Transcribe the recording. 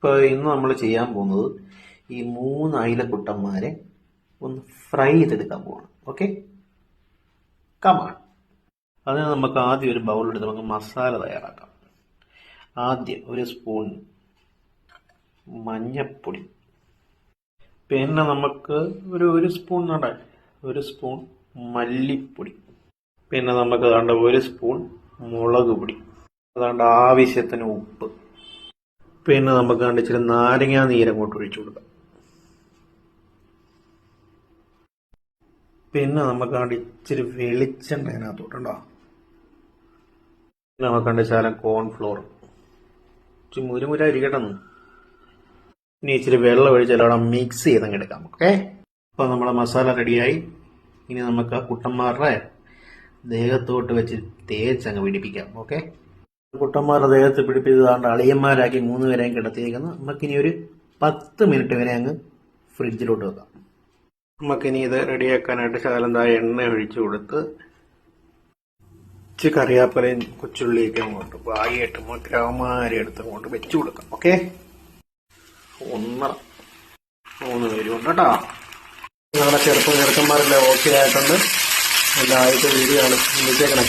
ഇപ്പോൾ ഇന്ന് നമ്മൾ ചെയ്യാൻ പോകുന്നത് ഈ 3 അയിലക്കുട്ടന്മാരെ ഒന്ന് ഫ്രൈ ചെയ്തെടുക്കാൻ പോവാണ്. Okay, come on. അതിന് നമുക്ക് ആദ്യം ഒരു ബൗളെടുത്ത് നമുക്ക് മസാല തയ്യാറാക്കാം. ആദ്യം ഒരു സ്പൂൺ മഞ്ഞപ്പൊടി, പിന്നെ നമുക്ക് ഒരു സ്പൂൺ ഒരു സ്പൂൺ മല്ലിപ്പൊടി, പിന്നെ നമുക്ക് വേണ്ട 1 സ്പൂൺ മുളക് പൊടി, അതാണ്ട് ആവശ്യത്തിന് ഉപ്പ്, പിന്നെ നമുക്ക് വേണ്ട ഇച്ചിരി നാരങ്ങാ നീരങ്ങോട്ട് ഒഴിച്ചു കൊടുക്കാം. പിന്നെ നമുക്ക് വേണ്ട ഇച്ചിരി വെളിച്ചെണ്ണ അതിനകത്തോട്ടുണ്ടോ. പിന്നെ നമുക്ക് വേണ്ട ശകലം കോൺഫ്ലോർ, ഇച്ചിരി മുരുമുര ഇരിക്കട്ടെന്ന്. ഇനി ഇച്ചിരി വെള്ളം ഒഴിച്ചാൽ മിക്സ് ചെയ്തങ്ങ് എടുക്കാം. ഓക്കെ, അപ്പോൾ നമ്മുടെ മസാല റെഡിയായി. ഇനി നമുക്ക് ആ കുട്ടന്മാരുടെ ദേഹത്തോട്ട് വെച്ച് തേച്ചങ്ങ് പിടിപ്പിക്കാം. ഓക്കെ, കുട്ടന്മാരുടെ ദേഹത്ത് പിടിപ്പിച്ചതാണ്ട് അളിയന്മാരാക്കി 3 പേരെയും കിടത്തിയേക്കുന്നു. നമുക്കിനി ഒരു 10 മിനിറ്റ് വരെ അങ്ങ് ഫ്രിഡ്ജിലോട്ട് വെക്കാം. നമുക്കിനി ഇത് റെഡിയാക്കാനായിട്ട് ശകലം എണ്ണ ഒഴിച്ചു കൊടുത്ത് ഇച്ചിരി കറിവേപ്പിലയും കൊച്ചുള്ളിയൊക്കെ അങ്ങോട്ട് വായിട്ട് ഗ്രാമാരി എടുത്ത് അങ്ങോട്ട് വെച്ചു കൊടുക്കാം. ഓക്കെ, 1.5-3 പേരും ഉണ്ട് കേട്ടോ. ഞങ്ങളുടെ ചെറുക്കന്മാരെല്ലാം ഓക്കെ ആയിട്ടുണ്ട്. എല്ലാ ആയിട്ട് വീഡിയോ ആണ് വിളിച്ചേക്കണേ.